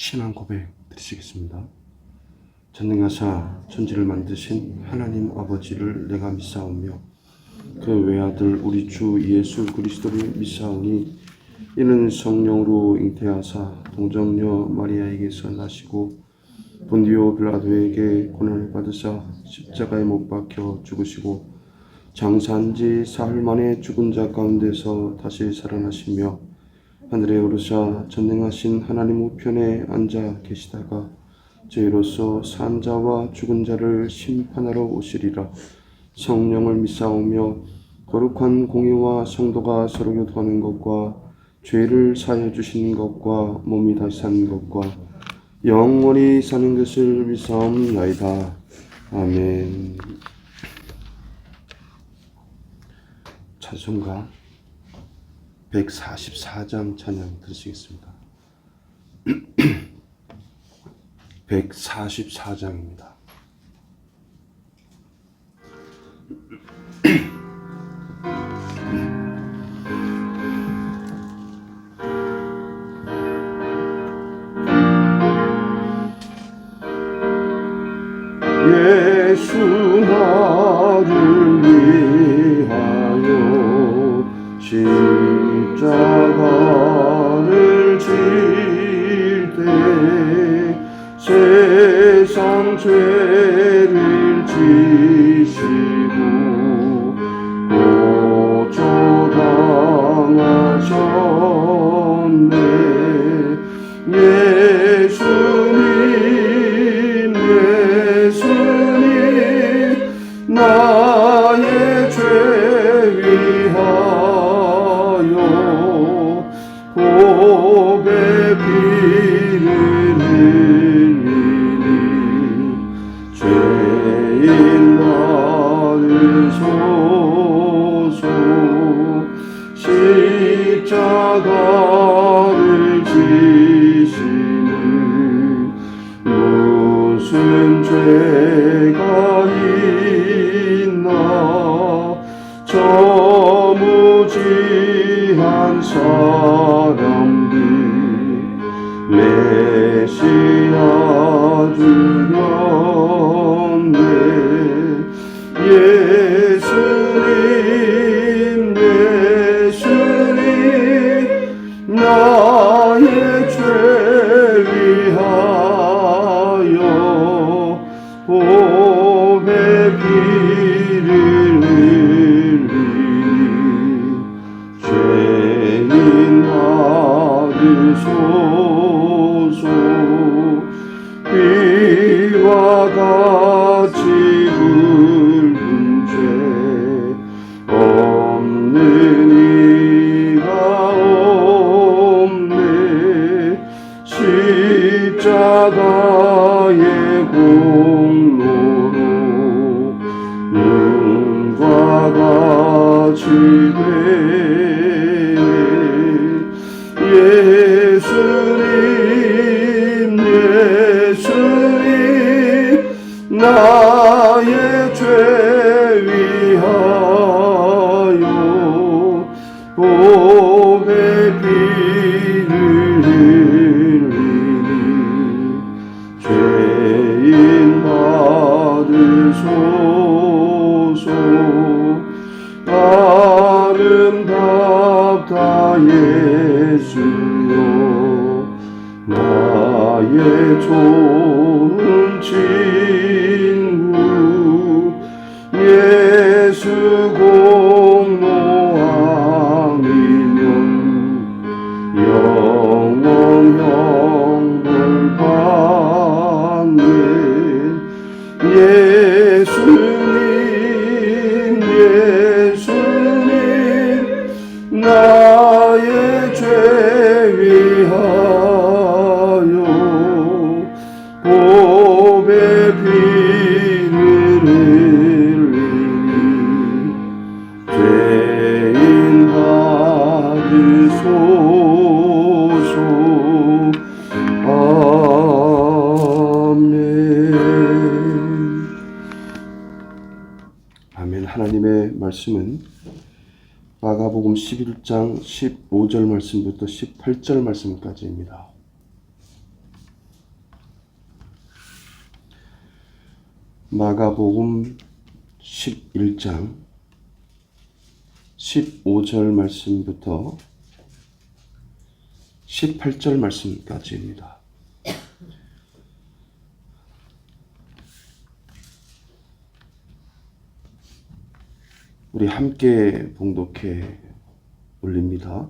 신앙 고백 드리시겠습니다. 전능하사 천지를 만드신 하나님 아버지를 내가 믿사오며 그 외아들 우리 주 예수 그리스도를 믿사오니 이는 성령으로 잉태하사 동정녀 마리아에게서 나시고 본디오 빌라도에게 고난을 받으사 십자가에 못 박혀 죽으시고 장사한 지 사흘 만에 죽은 자 가운데서 다시 살아나시며 하늘에 오르사 전능하신 하나님 우편에 앉아 계시다가 저희로서 산 자와 죽은 자를 심판하러 오시리라. 성령을 믿사오며 거룩한 공의와 성도가 서로 교통하는 것과 죄를 사하여 주시는 것과 몸이 다시 사는 것과 영원히 사는 것을 믿사옵나이다. 아멘. 찬송가 144장 찬양 들으시겠습니다. 144장입니다. 예수 나를 위하여 십자가를 질 때 세상 죄를 지시고 고초당하셨네. 예수님 나의 죄 위하여 보배 피를 흘리니 죄인 나를 소서. 십자가를 지시는 무슨 죄가 있나. 저 무지한 사람들 메시아 주였네. 예수님 나의 죄 위하여 보배 피를 흘리니 죄인 나를 소서. 이와 같이 굵은 죄 없는 이가 없네. 십자가의 공로로 눈과 같이 되네. 예수님 나의 죄 위하여 보배 피를 흘리니 죄인 나를 소서. 아름답다 예수여 나의 좋은 친구. 예수 공로함이면 영원 영불 받네. 예수님 나의 죄 위하여 보배 피를 흘리니 죄인 받으소서. 아멘. 아멘. 하나님의 말씀은 마가복음 11장 15절 말씀부터 18절 말씀까지입니다. 마가복음 11장 15절 말씀부터 18절 말씀까지입니다. 우리 함께 봉독해 올립니다.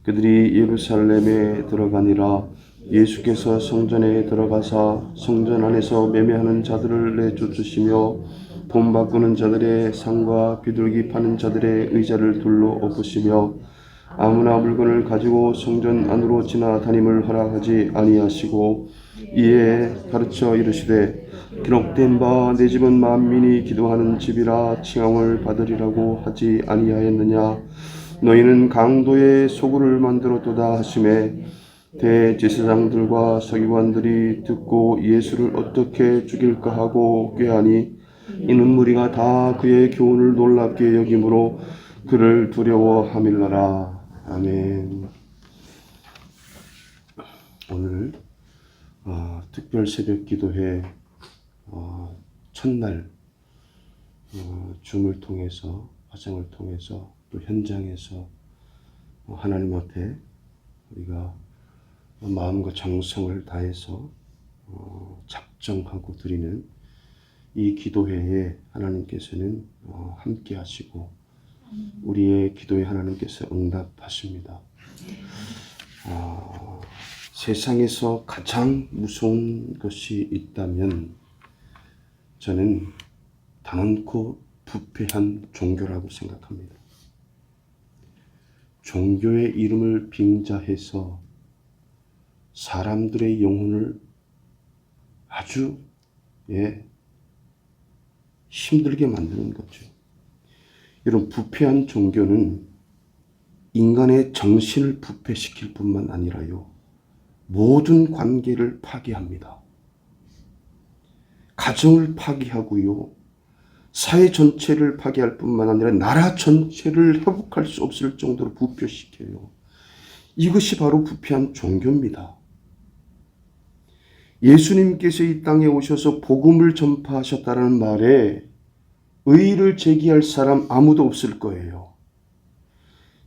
그들이 예루살렘에 들어가니라. 예수께서 성전에 들어가사 성전 안에서 매매하는 자들을 내쫓으시며 돈 바꾸는 자들의 상과 비둘기 파는 자들의 의자를 둘러 엎으시며 아무나 물건을 가지고 성전 안으로 지나다님을 허락하지 아니하시고 이에 가르쳐 이르시되 기록된 바 내 집은 만민이 기도하는 집이라 칭함을 받으리라고 하지 아니하였느냐. 너희는 강도의 소굴을 만들었도다 하시매 대제사장들과 서기관들이 듣고 예수를 어떻게 죽일까 하고 꾀하니 이는 무리가 다 그의 교훈을 놀랍게 여김으로 그를 두려워함일러라. 아멘. 오늘 특별 새벽 기도회 첫날 줌을 통해서 화상을 통해서 또 현장에서 하나님 앞에 우리가 마음과 정성을 다해서 작정하고 드리는 이 기도회에 하나님께서는 함께 하시고 우리의 기도에 하나님께서 응답하십니다. 세상에서 가장 무서운 것이 있다면 저는 단언코 부패한 종교라고 생각합니다. 종교의 이름을 빙자해서 사람들의 영혼을 아주 힘들게 만드는 거죠. 이런 부패한 종교는 인간의 정신을 부패시킬 뿐만 아니라요, 모든 관계를 파괴합니다. 가정을 파괴하고요, 사회 전체를 파괴할 뿐만 아니라 나라 전체를 회복할 수 없을 정도로 부패시켜요. 이것이 바로 부패한 종교입니다. 예수님께서 이 땅에 오셔서 복음을 전파하셨다는 말에 의의를 제기할 사람 아무도 없을 거예요.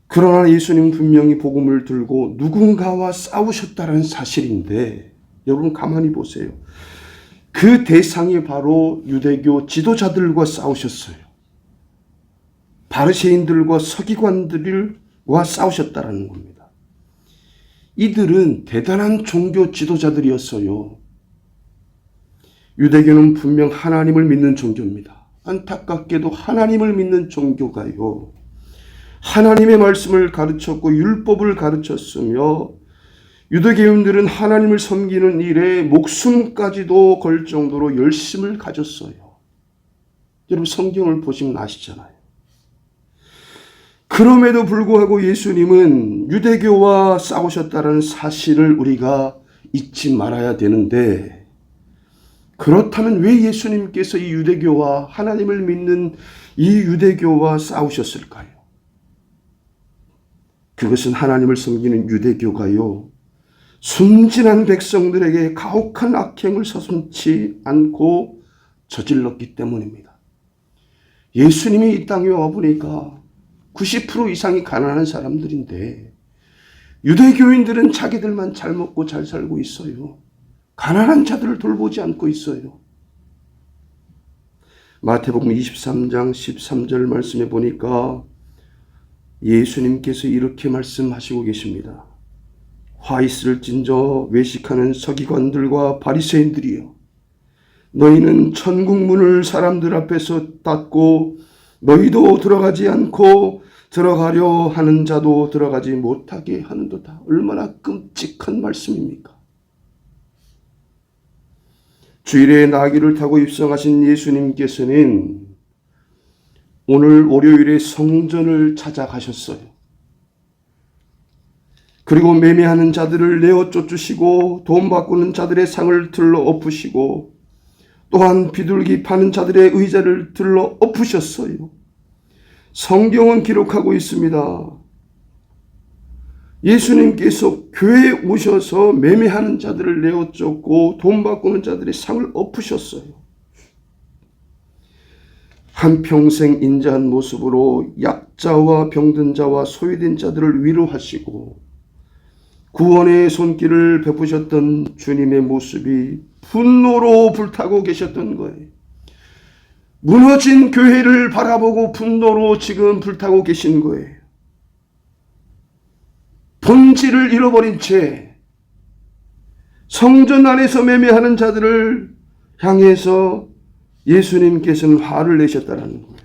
그러나 예수님 분명히 복음을 들고 누군가와 싸우셨다는 사실인데, 여러분 가만히 보세요. 그 대상이 바로 유대교 지도자들과 싸우셨어요. 바리새인들과 서기관들과 싸우셨다는 겁니다. 이들은 대단한 종교 지도자들이었어요. 유대교는 분명 하나님을 믿는 종교입니다. 안타깝게도 하나님을 믿는 종교가요, 하나님의 말씀을 가르쳤고 율법을 가르쳤으며 유대교인들은 하나님을 섬기는 일에 목숨까지도 걸 정도로 열심을 가졌어요. 여러분 성경을 보시면 아시잖아요. 그럼에도 불구하고 예수님은 유대교와 싸우셨다는 사실을 우리가 잊지 말아야 되는데, 그렇다면 왜 예수님께서 이 유대교와 하나님을 믿는 이 유대교와 싸우셨을까요? 그것은 하나님을 섬기는 유대교가요, 순진한 백성들에게 가혹한 악행을 서슴지 않고 저질렀기 때문입니다. 예수님이 이 땅에 와보니까 90% 이상이 가난한 사람들인데 유대교인들은 자기들만 잘 먹고 잘 살고 있어요. 가난한 자들을 돌보지 않고 있어요. 마태복음 23장 13절 말씀에 보니까 예수님께서 이렇게 말씀하시고 계십니다. 화 있을진저 외식하는 서기관들과 바리새인들이여, 너희는 천국 문을 사람들 앞에서 닫고 너희도 들어가지 않고 들어가려 하는 자도 들어가지 못하게 하는도다. 얼마나 끔찍한 말씀입니까? 주일에 나귀를 타고 입성하신 예수님께서는 오늘 월요일에 성전을 찾아가셨어요. 그리고 매매하는 자들을 내어 쫓으시고 돈 바꾸는 자들의 상을 들러 엎으시고 또한 비둘기 파는 자들의 의자를 들러 엎으셨어요. 성경은 기록하고 있습니다. 예수님께서 교회에 오셔서 매매하는 자들을 내어 쫓고 돈 바꾸는 자들의 상을 엎으셨어요. 한평생 인자한 모습으로 약자와 병든 자와 소외된 자들을 위로하시고 구원의 손길을 베푸셨던 주님의 모습이 분노로 불타고 계셨던 거예요. 무너진 교회를 바라보고 분노로 지금 불타고 계신 거예요. 본질을 잃어버린 채 성전 안에서 매매하는 자들을 향해서 예수님께서는 화를 내셨다는 거예요.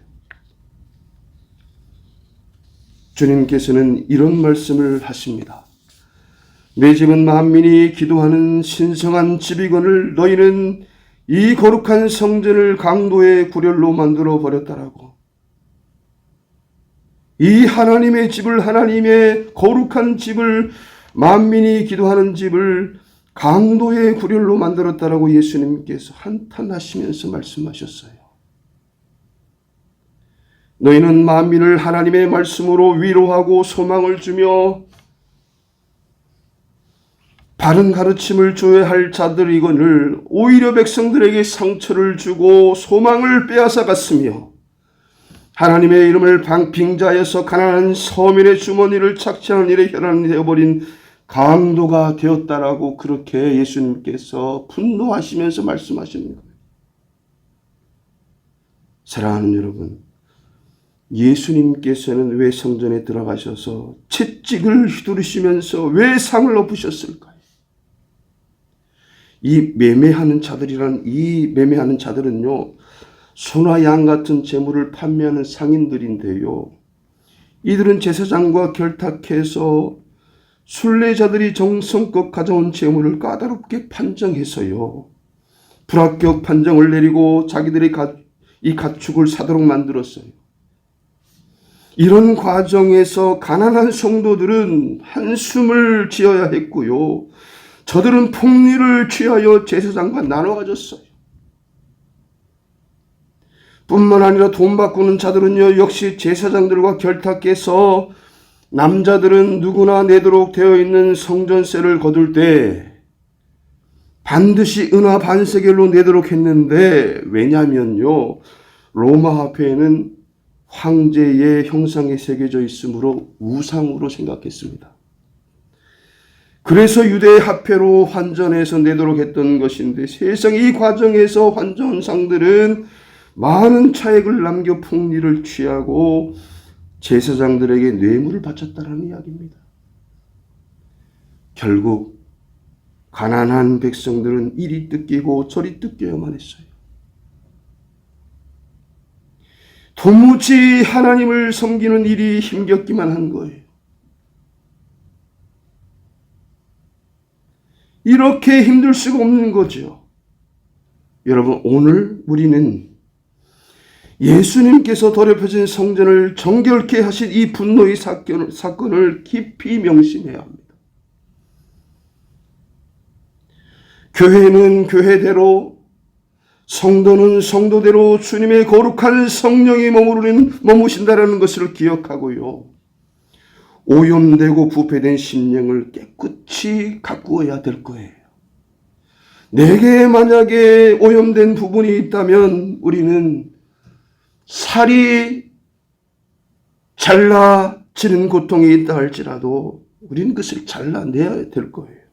주님께서는 이런 말씀을 하십니다. 내 집은 만민이 기도하는 신성한 집이거늘 너희는 이 거룩한 성전을 강도의 구렬로 만들어 버렸다라고. 이 하나님의 집을, 하나님의 거룩한 집을, 만민이 기도하는 집을 강도의 구렬로 만들었다라고 예수님께서 한탄하시면서 말씀하셨어요. 너희는 만민을 하나님의 말씀으로 위로하고 소망을 주며 바른 가르침을 줘야 할 자들이거늘 오히려 백성들에게 상처를 주고 소망을 빼앗아갔으며 하나님의 이름을 빙자해서 가난한 서민의 주머니를 착취하는 일에 혈안이 되어버린 강도가 되었다라고 그렇게 예수님께서 분노하시면서 말씀하시는 거예요. 사랑하는 여러분, 예수님께서는 왜 성전에 들어가셔서 채찍을 휘두르시면서 왜 상을 엎으셨을까요? 이 매매하는 자들은요, 소나 양 같은 재물을 판매하는 상인들인데요. 이들은 제사장과 결탁해서 순례자들이 정성껏 가져온 재물을 까다롭게 판정해서요, 불합격 판정을 내리고 자기들의 이 가축을 사도록 만들었어요. 이런 과정에서 가난한 성도들은 한숨을 지어야 했고요. 저들은 폭리를 취하여 제사장과 나눠 가졌어요. 뿐만 아니라 돈 바꾸는 자들은요, 역시 제사장들과 결탁해서 남자들은 누구나 내도록 되어 있는 성전세를 거둘 때 반드시 은화 반세겔로 내도록 했는데, 왜냐하면요, 로마 화폐에는 황제의 형상이 새겨져 있으므로 우상으로 생각했습니다. 그래서 유대의 화폐로 환전해서 내도록 했던 것인데, 세상 이 과정에서 환전상들은 많은 차액을 남겨 폭리를 취하고 제사장들에게 뇌물을 바쳤다는 이야기입니다. 결국 가난한 백성들은 이리 뜯기고 저리 뜯겨야만 했어요. 도무지 하나님을 섬기는 일이 힘겹기만 한 거예요. 이렇게 힘들 수가 없는 거죠. 여러분, 오늘 우리는 예수님께서 더럽혀진 성전을 정결케 하신 이 분노의 사건을 깊이 명심해야 합니다. 교회는 교회대로, 성도는 성도대로 주님의 거룩한 성령이 머무신다라는 것을 기억하고요, 오염되고 부패된 심령을 깨끗이 가꾸어야 될 거예요. 내게 만약에 오염된 부분이 있다면 우리는 살이 잘라지는 고통이 있다 할지라도 우리는 그것을 잘라내야 될 거예요.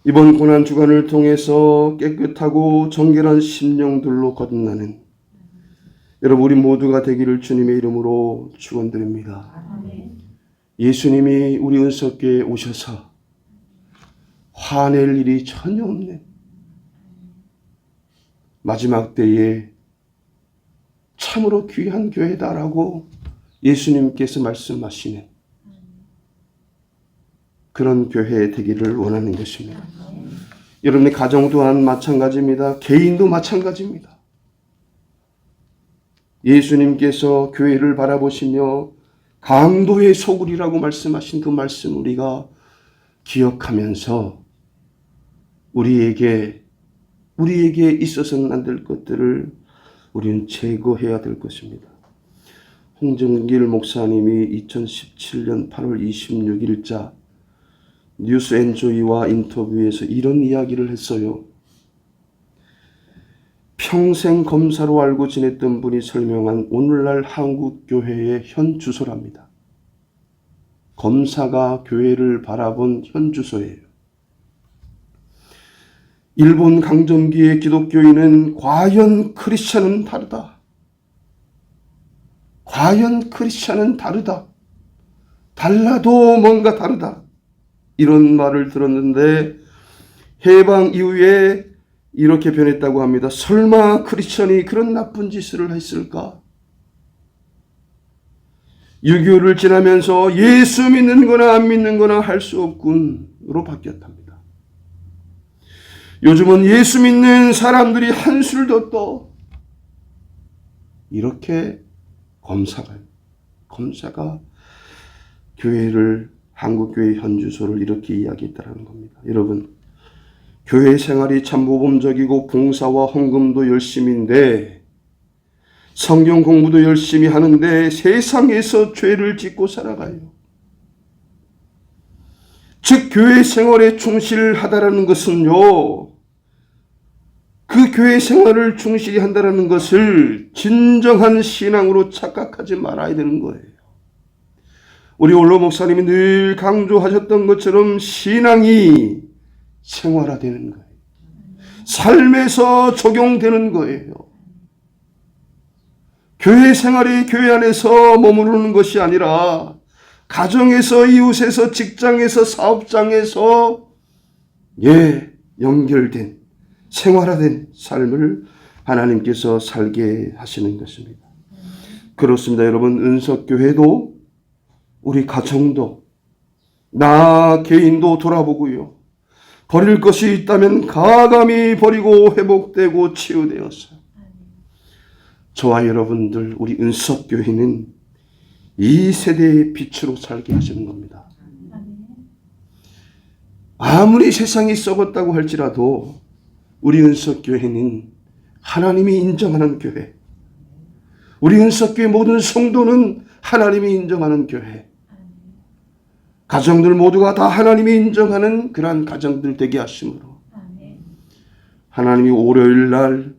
이번 고난주간을 통해서 깨끗하고 정결한 심령들로 거듭나는 여러분, 우리 모두가 되기를 주님의 이름으로 축원드립니다. 예수님이 우리 은석교회에 오셔서 화낼 일이 전혀 없는 마지막 때에 참으로 귀한 교회다라고 예수님께서 말씀하시는 그런 교회 되기를 원하는 것입니다. 여러분의 가정 또한 마찬가지입니다. 개인도 마찬가지입니다. 예수님께서 교회를 바라보시며 강도의 소굴이라고 말씀하신 그 말씀 우리가 기억하면서 우리에게 있어서는 안 될 것들을 우리는 제거해야 될 것입니다. 홍정길 목사님이 2017년 8월 26일자 뉴스앤조이와 인터뷰에서 이런 이야기를 했어요. 평생 검사로 알고 지냈던 분이 설명한 오늘날 한국 교회의 현 주소랍니다. 검사가 교회를 바라본 현 주소예요. 일본 강점기의 기독교인은 과연 크리스찬은 다르다. 과연 크리스찬은 다르다. 달라도 뭔가 다르다. 이런 말을 들었는데 해방 이후에 이렇게 변했다고 합니다. 설마 크리스찬이 그런 나쁜 짓을 했을까? 6.25를 지나면서 예수 믿는 거나 안 믿는 거나 할 수 없군으로 바뀌었답니다. 요즘은 예수 믿는 사람들이 한술 더 떠. 이렇게 검사가 교회를, 한국교회 현주소를 이렇게 이야기했다는 겁니다. 여러분, 교회 생활이 참 모범적이고 봉사와 헌금도 열심인데 성경 공부도 열심히 하는데 세상에서 죄를 짓고 살아가요. 즉 교회 생활에 충실하다라는 것은요, 그 교회 생활을 충실히 한다라는 것을 진정한 신앙으로 착각하지 말아야 되는 거예요. 우리 올로 목사님이 늘 강조하셨던 것처럼 신앙이 생활화되는 거예요. 삶에서 적용되는 거예요. 교회 생활이 교회 안에서 머무르는 것이 아니라 가정에서, 이웃에서, 직장에서, 사업장에서 연결된, 생활화된 삶을 하나님께서 살게 하시는 것입니다. 그렇습니다. 여러분, 은석교회도 우리 가정도 나 개인도 돌아보고요. 버릴 것이 있다면 가감히 버리고 회복되고 치유되었어요. 저와 여러분들, 우리 은석교회는 이 세대의 빛으로 살게 하시는 겁니다. 아무리 세상이 썩었다고 할지라도 우리 은석교회는 하나님이 인정하는 교회, 우리 은석교회 모든 성도는 하나님이 인정하는 교회, 가정들 모두가 다 하나님이 인정하는 그러한 가정들 되게 하심으로 하나님이 월요일 날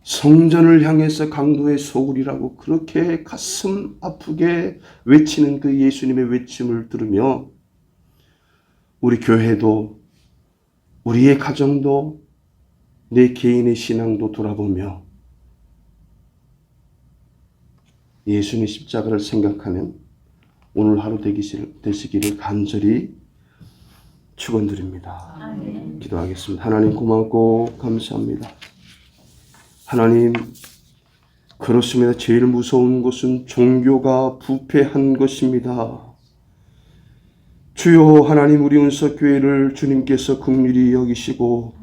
성전을 향해서 강도의 소굴이라고 그렇게 가슴 아프게 외치는 그 예수님의 외침을 들으며 우리 교회도, 우리의 가정도, 내 개인의 신앙도 돌아보며 예수님의 십자가를 생각하는 오늘 하루 되시기를 간절히 축원드립니다. 아멘. 기도하겠습니다. 하나님 고맙고 감사합니다. 하나님, 그렇습니다. 제일 무서운 것은 종교가 부패한 것입니다. 주여 하나님, 우리 은석교회를 주님께서 긍휼히 여기시고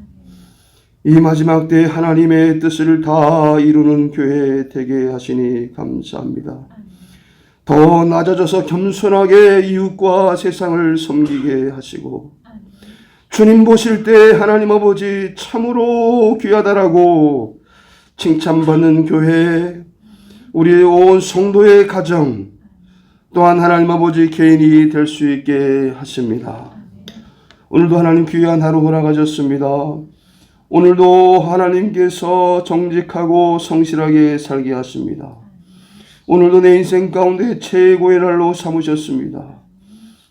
이 마지막 때에 하나님의 뜻을 다 이루는 교회 되게 하시니 감사합니다. 더 낮아져서 겸손하게 이웃과 세상을 섬기게 하시고 주님 보실 때 하나님 아버지 참으로 귀하다라고 칭찬받는 교회, 우리의 온 성도의 가정, 또한 하나님 아버지 개인이 될 수 있게 하십니다. 오늘도 하나님 귀한 하루 허락하셨습니다. 오늘도 하나님께서 정직하고 성실하게 살게 하십니다. 오늘도 내 인생 가운데 최고의 날로 삼으셨습니다.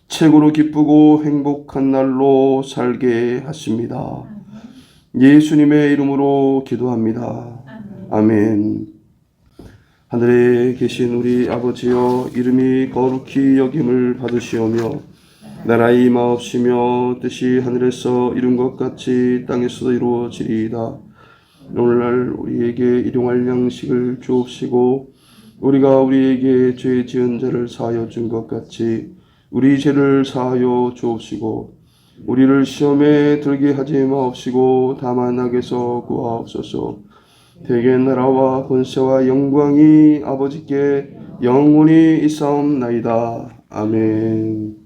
최고로 기쁘고 행복한 날로 살게 하십니다. 예수님의 이름으로 기도합니다. 아멘. 하늘에 계신 우리 아버지여, 이름이 거룩히 여김을 받으시오며 나라의 임하옵시며 뜻이 하늘에서 이룬 것 같이 땅에서도 이루어지리이다. 오늘날 우리에게 일용할 양식을 주옵시고 우리가 우리에게 죄 지은 자를 사하여 준 것 같이 우리 죄를 사하여 주옵시고 우리를 시험에 들게 하지 마옵시고 다만 악에서 구하옵소서. 대개 나라와 권세와 영광이 아버지께 영원히 있사옵나이다. 아멘.